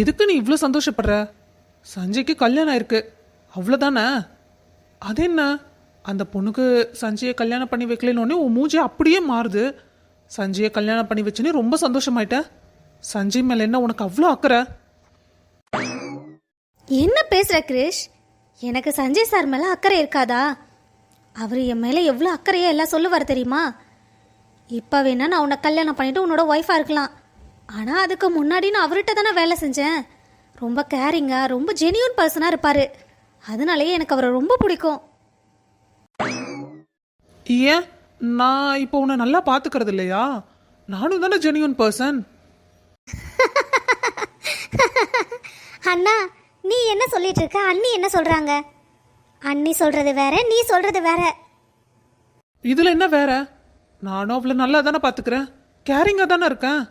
எதுக்கு நீ இவ்வளோ சந்தோஷப்படுற? சஞ்சய்க்கு கல்யாணம் ஆயிருக்கு, அவ்வளோதானே? அது என்ன, அந்த பொண்ணுக்கு சஞ்சயை கல்யாணம் பண்ணி வைக்கலன்னு உன் மூஞ்சி அப்படியே மாறுது. சஞ்சயை கல்யாணம் பண்ணி வச்சுன்னு ரொம்ப சந்தோஷமாயிட்ட. சஞ்சய் மேலே என்ன உனக்கு அவ்வளோ அக்கறை? என்ன பேசுற கிரிஷ்? எனக்கு சஞ்சய் சார் மேலே அக்கறை இருக்காதா? அவர் என் மேலே எவ்வளோ அக்கறையாக எல்லாம் சொல்லுவார் தெரியுமா? இப்போ வேணா நான் உன்னை கல்யாணம் பண்ணிட்டு உன்னோட ஒய்ஃபாக இருக்கலாம். ஆனால் அதுக்கு முன்னாடி நான் அவர்கிட்ட தானே வேலை செஞ்சேன். ரொம்ப கேரிங்காக, ரொம்ப ஜெனியூன் பர்சனாக இருப்பார். அதனாலேயே எனக்கு அவரை ரொம்ப பிடிக்கும். ஏன், நான் இப்போ உன்னை நல்லா பார்த்துக்கிறது இல்லையா? நானும் தானே ஜெனியூன் பர்சன். அண்ணா, நீ என்ன சொல்லிட்டு இருக்க? அண்ணி என்ன சொல்கிறாங்க? அண்ணி சொல்கிறது வேற, நீ சொல்கிறது வேற. இதில் என்ன வேற? நானும் அவளை நல்லா தானே பார்த்துக்கிறேன், கேரிங்காக தானே இருக்கேன்.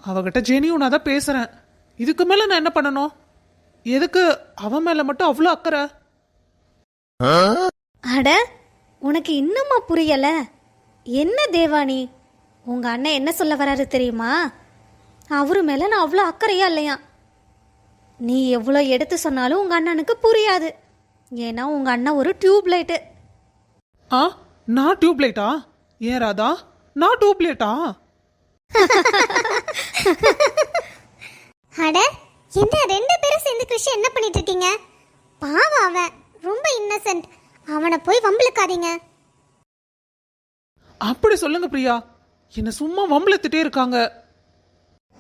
அவகிட்ட ஜெனியூனாக தான் பேசுகிறேன். இதுக்கு மேலே நான் என்ன பண்ணணும்? எதுக்கு அவன் மேலே மட்டும் அவ்வளோ அக்கறை? அட, உனக்கு இன்னுமா புரியல? என்ன தேவானி, உங்க அண்ணன் என்ன சொல்ல வராரு தெரியுமா? அவரு மேல நான் அவ்வளோ அக்கறையா இல்லையா? நீ எவ்வளோ எடுத்து சொன்னாலும் உங்க அண்ணனுக்கு புரியாது. ஏன்னா உங்க அண்ணன் ஒரு டியூப் லைட்டு. ஆ, நான் டியூப்லைட்டா? ஏன் ராதா, நான் டியூப்லைட்டா? அட, என்ன ரெண்டு பேரும் சேர்ந்து கிருஷ் என்ன பண்ணிட்டு இருக்கீங்க? பாவம், அவன் ரொம்ப இன்னசென்ட். அவனை போய் வம்பிழுக்காதீங்க. அப்படி சொல்லுங்க பிரியா, என்ன சும்மா வம்பளத்துட்டே இருக்காங்க.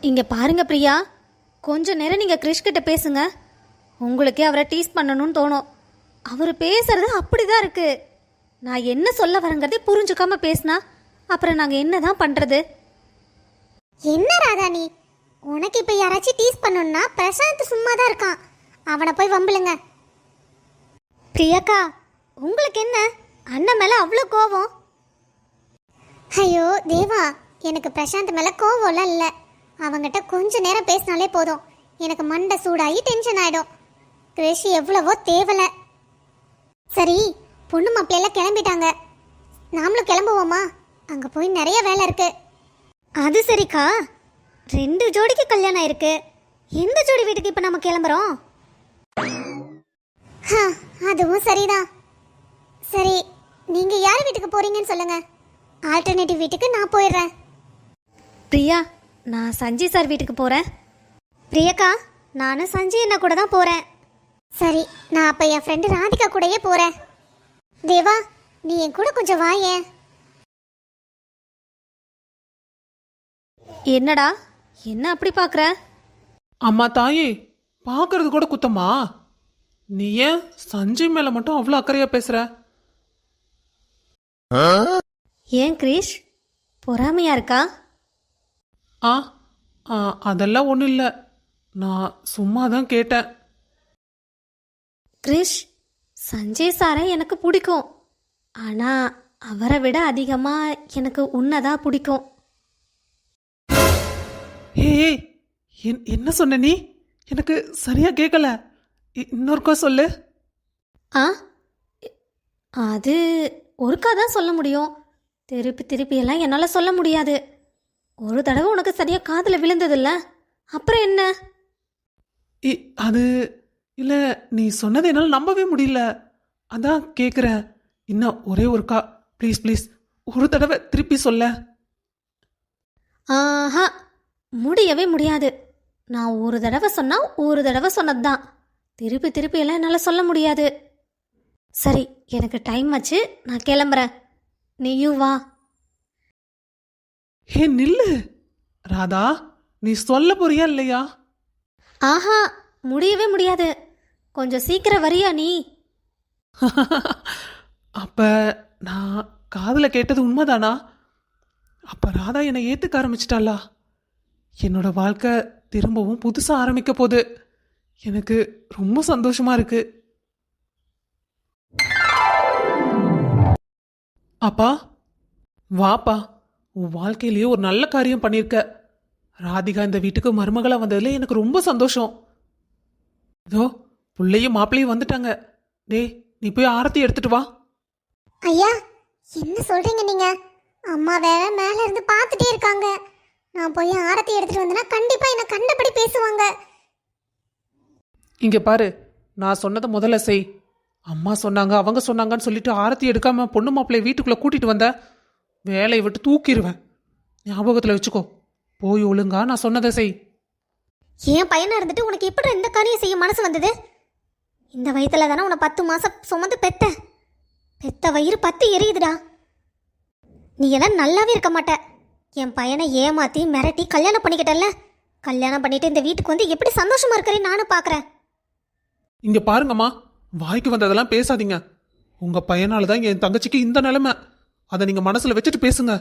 இங்க பாருங்க பிரியா, கொஞ்ச நேரம் நீங்க கிரிஷ் கிட்ட பேசுங்க. உங்களுக்கே அவரை டீஸ் பண்ணணும்னு தோணும். அவர் பேசுறது அப்படிதான் இருக்கு. நான் என்ன சொல்ல வரேங்கிறதே புரிஞ்சுக்காம பேசினா அப்புறம் நாங்க என்னதான் பண்றது? என்ன ராதா நீ, உனக்கு இப்ப யாராச்சும் டீஸ் பண்ணணும்னா பிரசாந்த் சும்மா தான் இருக்கான். அவனை போய் வம்பிழுங்க. பிரியாக்கா, உங்களுக்கு என்ன அண்ணன் மேல அவ்வளோ கோவம்? ஐயோ தேவா, எனக்கு பிரசாந்த் மேல கோவம்லாம் இல்லை. அவங்கிட்ட கொஞ்ச நேரம் பேசினாலே போதும், எனக்கு மண்டை சூடாகி டென்ஷன் ஆயிடும். கிருஷி எவ்வளவோ தேவலை. சரி, பொண்ணு மாப்பிள்ளையெல்லாம் கிளம்பிட்டாங்க, நாமளும் கிளம்புவோமா? அங்கே போய் நிறைய வேலை இருக்கு. அது சரிக்கா, 2 ஜோடிக்கு கல்யாணம் ஆயிருக்கு. எந்த ஜோடி வீட்டுக்கு இப்போ நம்ம கிளம்புறோம்? அதுவும் சரிதான். சரி, நீங்க யார் வீட்டுக்கு போறீங்கன்னு சொல்லுங்க. ஆல்டர்னேட்டிவ் வீட்டுக்கு நான் போயிடுறேன். பிரியா, நான் சஞ்சய் சார் வீட்டுக்கு போகிறேன். பிரியக்கா, நானும் சஞ்சய் அண்ணா கூட தான் போறேன். சரி, நான் அப்ப என் ஃப்ரெண்டு ராதிகா கூடயே போறேன். தேவா, நீ என் கூட கொஞ்சம் வாயேன். என்னடா, என்ன அப்படி பார்க்குற? அம்மா தாயே, பார்க்கறது கூட குத்தமா? நீ ஏன் சஞ்சய் மேலே மட்டும் அவ்வளோ அக்கறையா பேசுற? ஏன் கிரிஷ், பொறாமையா இருக்கா? ஆ ஆ, அதெல்லாம் ஒன்றும் இல்லை, நான் சும்மா தான் கேட்டேன். கிரிஷ், சஞ்சய் சாரை எனக்கு பிடிக்கும். ஆனால் அவரை விட அதிகமாக எனக்கு உன்னைதான் பிடிக்கும். ஏய், என்ன சொன்ன நீ? எனக்கு சரியா கேட்கல, இன்னொருக்கா சொல்லு. ஆ, அது ஒருக்கா தான் சொல்ல முடியும். திருப்பி திருப்பி எல்லாம் என்னால் சொல்ல முடியாது. ஒரு தடவை உனக்கு சரியாக காதில் விழுந்ததில்ல, அப்புறம் என்ன? அது இல்லை, நீ சொன்னதை என்னால் நம்பவே முடியல, அதான் கேட்குறேன். இன்னும் ஒரே ஒருக்கா ப்ளீஸ் ப்ளீஸ், ஒரு தடவை திருப்பி சொல்ல. ஆஹா, முடியவே முடியாது. நான் ஒரு தடவை சொன்னால் ஒரு தடவை சொன்னது தான். திருப்பி திருப்பி எல்லாம் என்னால் சொல்ல முடியாது. சரி, எனக்கு டைம் ஆச்சு, நான் கிளம்புறேன். நீயும் வா. ஹே நில்லு ராதா, நீ சொல்ல போறியா இல்லையா? ஆஹா, முடியவே முடியாது. கொஞ்சம் சீக்கிரம் வரியா நீ? அப்ப நான் காதில் கேட்டது உண்மைதானா? அப்ப ராதா என்னை ஏத்துக்க ஆரம்பிச்சிட்டாளா? என்னோட வாழ்க்கை திரும்பவும் புதுசா ஆரம்பிக்க போகுது. எனக்கு ரொம்ப சந்தோஷமா இருக்கு. அப்பா, வாப்பா, உன் வாழ்க்கையிலேயே ஒரு நல்ல காரியம் பண்ணியிருக்க. ராதிகா இந்த வீட்டுக்கு மருமகளா வந்ததுல எனக்கு ரொம்ப சந்தோஷம். இதோ புள்ளையும் மாப்பிள்ளையும் வந்துட்டாங்க. டேய், நீ போய் ஆரத்தி எடுத்துட்டு வா. ஐயா, என்ன சொல்றீங்க நீங்க? அம்மா வேற மேல இருந்து பார்த்துட்டே இருக்காங்க. நான் போய் ஆரத்தி எடுத்துட்டு வந்தேன்னா கண்டிப்பா என்ன கண்டபடி பேசுவாங்க. இங்க பாரு, நான் சொன்னதை முதல்ல செய். அம்மா சொன்னாங்க அவங்க சொன்னாங்கன்னு சொல்லிட்டு ஆரத்தி எடுக்காம பொண்ணு மாப்பிள்ளைய வீட்டுக்குள்ள கூட்டிட்டு வந்த வேலையை விட்டு தூக்கிடுவேன். ஞாபகத்துல வச்சுக்கோ. போய் ஒழுங்கா நான் சொன்னதை செய். என் பையனா இருந்துட்டு உனக்கு எப்படி இந்த காரியம் செய்ய மனசு வந்தது? இந்த வயித்துல தானே உன்னை 10 மாசம் சுமந்து பெத்த வயிறு 10 எரியுதுடா. நீ எல்லாம் நல்லாவே இருக்க மாட்ட. என் பையனை ஏமாத்தி மிரட்டி கல்யாணம் பண்ணிக்கிட்டல்ல. கல்யாணம் பண்ணிட்டு இந்த வீட்டுக்கு வந்து எப்படி சந்தோஷமா இருக்கிறேன்னு நானும் பார்க்கறேன். இங்க பாருங்கம்மா, வாய்க்கு வந்ததெல்லாம் பேசாதீங்க. உங்க பையனால தான் என் தங்கச்சிக்கு இந்த நிலைமை. அதை நீங்க மனசுல வச்சுட்டு பேசுங்க.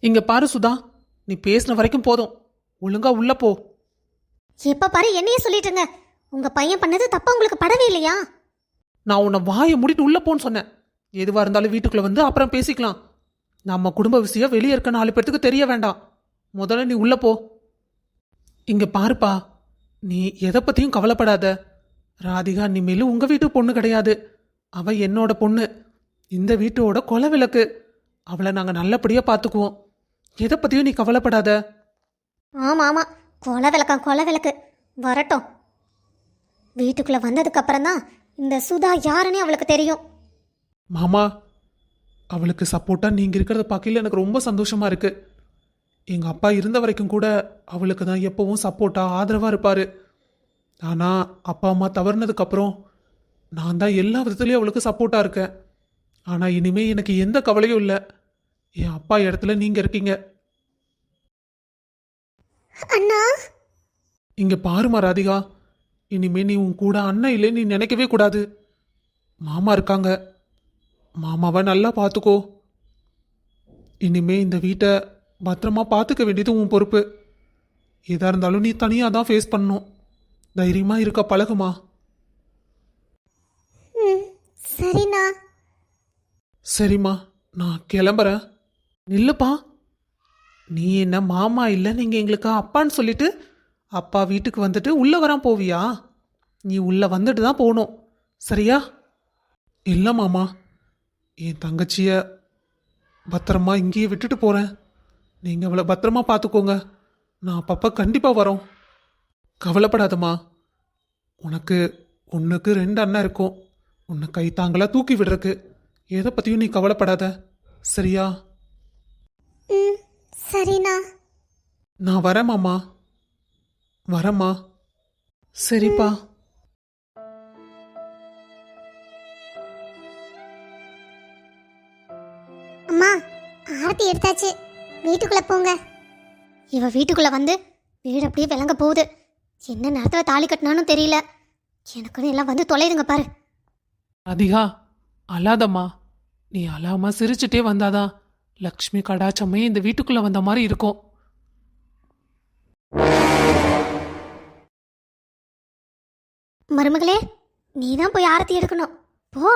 இங்க பாரு சுதா, நீ பேசின வரைக்கும் போதும். ஒழுங்கா உள்ள போ. எப்ப பாரு என்னையே சொல்லிட்டுங்க. உங்க பையன் பண்ணது தப்பா உங்களுக்கு படவே இல்லையா? நான் உன்னை வாயை மூடிட்டு உள்ள போன்னு சொன்னேன். எதுவா இருந்தாலும் வீட்டுக்குள்ள வந்து அப்புறம் பேசிக்கலாம். நம்ம குடும்ப விஷயம் வெளியே இருக்க 4 பேர்த்துக்கு தெரிய வேண்டாம். முதல்ல நீ உள்ள போ. இங்க பாருப்பா, நீ எதை பத்தியும் கவலைப்படாத. ராதிகா இனிமேலும் உங்க வீட்டு பொண்ணு கிடையாது. அவ என்னோட பொண்ணு. இந்த வீட்டோட கொலை விளக்கு. அவளை நாங்க நல்லபடியா பாத்துக்குவோம். எதை பத்தியும் நீ கவலைப்படாத. ஆமா ஆமா, கொலை விளக்கு வரட்டும். வீட்டுக்குள்ள வந்ததுக்கு அப்புறம் தான் இந்த சுதா யாருன்னே அவளுக்கு தெரியும். மாமா, அவளுக்கு சப்போர்ட்டா நீங்க இருக்கிறத பார்க்கல எனக்கு ரொம்ப சந்தோஷமா இருக்கு. எங்க அப்பா இருந்த வரைக்கும் கூட அவளுக்கு தான் எப்பவும் சப்போர்ட்டா ஆதரவா இருப்பாரு. ஆனா அப்பா அம்மா தவறுனதுக்கு அப்புறம் நான் தான் எல்லா விதத்துலயும் அவளுக்கு சப்போர்ட்டா இருக்கேன். ஆனா இனிமே எனக்கு எந்த கவலையும் இல்லை. என் அப்பா இடத்துல நீங்க இருக்கீங்க. அண்ணா, இங்க பாருமா ராதிகா, இனிமே நீ உன் கூட அண்ணன் இல்லை நீ நினைக்கவே கூடாது. மாமா இருக்காங்க. மாமாவை நல்லா பார்த்துக்கோ. இனிமே இந்த வீட்டை பத்திரமா பார்த்துக்க வேண்டியது உன் பொறுப்பு. எதா இருந்தாலும் நீ தனியாக தான் ஃபேஸ் பண்ணணும். தைரியமா இருக்க பழகுமா. சரிண்ணா. சரிம்மா, நான் கிளம்புறேன். நில்லுப்பா, நீ என்ன மாமா இல்லை நீங்கள் எங்களுக்கு அப்பான்னு சொல்லிட்டு அப்பா வீட்டுக்கு வந்துட்டு உள்ளே வரான் போவியா? நீ உள்ளே வந்துட்டு தான் போகணும், சரியா? இல்லை மாமா, என் தங்கச்சிய பத்திரமா இங்கேயே விட்டுட்டு போகிறேன். நீங்கள் அவளை பத்திரமா பார்த்துக்கோங்க. நான் அப்பப்போ கண்டிப்பாக வரோம். கவலைப்படாதம்மா. உனக்கு 1க்கு 2 அண்ணன் இருக்கும். உன்னை கை தாங்களா தூக்கி விடுறக்கு. எதை பற்றியும் நீ கவலைப்படாத, சரியா? சரிண்ணா. நான் வரேன் மாமா. வரேம்மா. சரிப்பா. அம்மா, ஆரத்தி எடுத்தாச்சு. வீட்டுக்குள்ள போங்க. இவ வீட்டுக்குள்ள வந்து வீடு அப்படியே விளங்க போகுது. என்ன நேரத்தில் தாலி கட்டினாலும் தெரியல. எனக்குன்னு எல்லாம் வந்து தொலைதுங்க பாரு. அதிகா, அழாதம்மா. நீ அழாம சிரிச்சுட்டே வந்தாதான் லக்ஷ்மி கடாச்சமே இந்த வீட்டுக்குள்ள வந்த மாதிரி இருக்கும். மருமகளே, நீ தான் போய் ஆரத்தி எடுக்கணும். போ.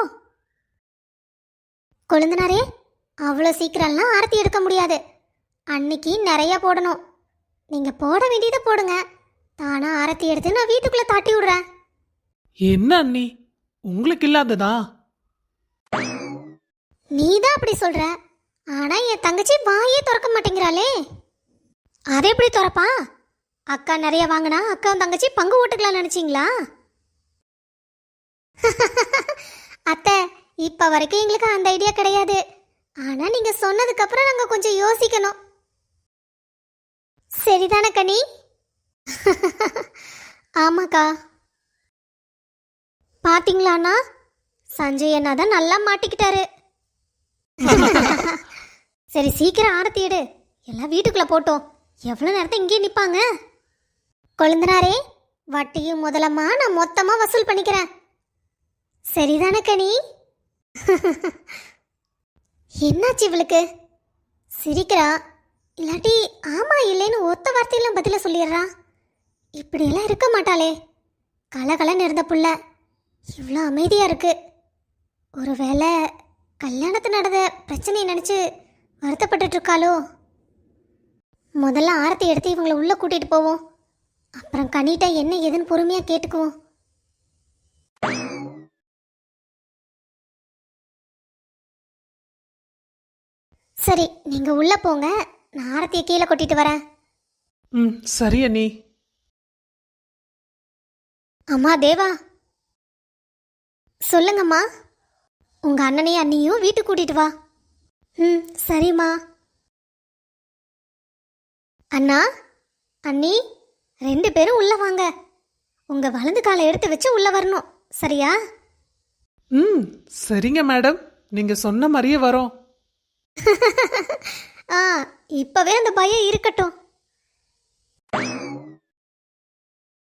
கொழுந்தனாரே, அவ்வளோ சீக்கிரம்லாம் ஆரத்தி எடுக்க முடியாது. அன்னைக்கு நிறைய போடணும். நீங்க போட வேண்டியதை போடுங்க. தானா ஆரத்தி எடுத்து நான் வீட்டுக்குள்ள தாட்டி விடுறேன். என்ன அண்ணி, உங்களுக்கு இல்லாததா? நீ தான் அப்படி சொல்ற. ஆனா என் தங்கச்சி வாயே திறக்க மாட்டேங்கிறாளே. அதை எப்படி திறப்பா? அக்கா நிறைய வாங்கினா அக்காவும் தங்கச்சி பங்கு ஓட்டுக்கலாம் நினைச்சீங்களா? அத்தை, இப்ப வரைக்கும் எங்களுக்கு அந்த ஐடியா கிடையாது. ஆனா நீங்க சொன்னதுக்கு அப்புறம் நாங்க கொஞ்சம் யோசிக்கணும். சரிதானே கனி? ஆமாக்கா. பாத்தீங்களாண்ணா, சஞ்சய் அண்ணா தான் நல்லா மாட்டிக்கிட்டாரு. சரி, சீக்கிரம் ஆரத்தி எடு. எல்லாம் வீட்டுக்குள்ள போட்டோம். எவ்வளவு நேரத்தை இங்கே நிப்பாங்க? கொழுந்தனாரே, வட்டியும் முதலமா நான் மொத்தமா வசூல் பண்ணிக்கிறேன். சரிதானே கனி? என்னாச்சு இவளுக்கு? சிரிக்கிறா, இல்லாட்டி ஆமா இல்லைன்னு ஒத்த வார்த்தையெல்லாம் பதில சொல்லிடுறா. இப்படியெல்லாம் இருக்க மாட்டாளே. கலகலன்னு இருந்த புள்ள இவ்வளோ அமைதியா இருக்கு. ஒருவேளை கல்யாணத்து நடந்த பிரச்சனையை நினைச்சு வருத்தப்பட்டுட்டு இருக்காளோ? முதல்ல ஆரத்தி எடுத்து இவங்களை உள்ள கூட்டிட்டு போவோம். அப்புறம் கனிட்ட என்ன ஏதுன்னு பொறுமையா கேட்டுக்குவோம். சரி, நீங்க உள்ள போங்க. நான் ஆரத்தியை கீழே கொட்டிட்டு வரேன். சரி அண்ணி. அம்மா தேவா, சொல்லுங்கம்மா. உங்க அண்ணனையும் அண்ணியும் வீட்டுக்கு கூட்டிட்டு வா. ம், சரிம்மா. அண்ணா, அண்ணி, 2 பேரும் உள்ள வாங்க. உங்க வலது காலை எடுத்து வச்சு உள்ள வரணும், சரியா? ம், சரிங்க மேடம், நீங்க சொன்ன மாதிரியே வரோம். ஆ, இப்பவே அந்த பயம் இருக்கட்டும்.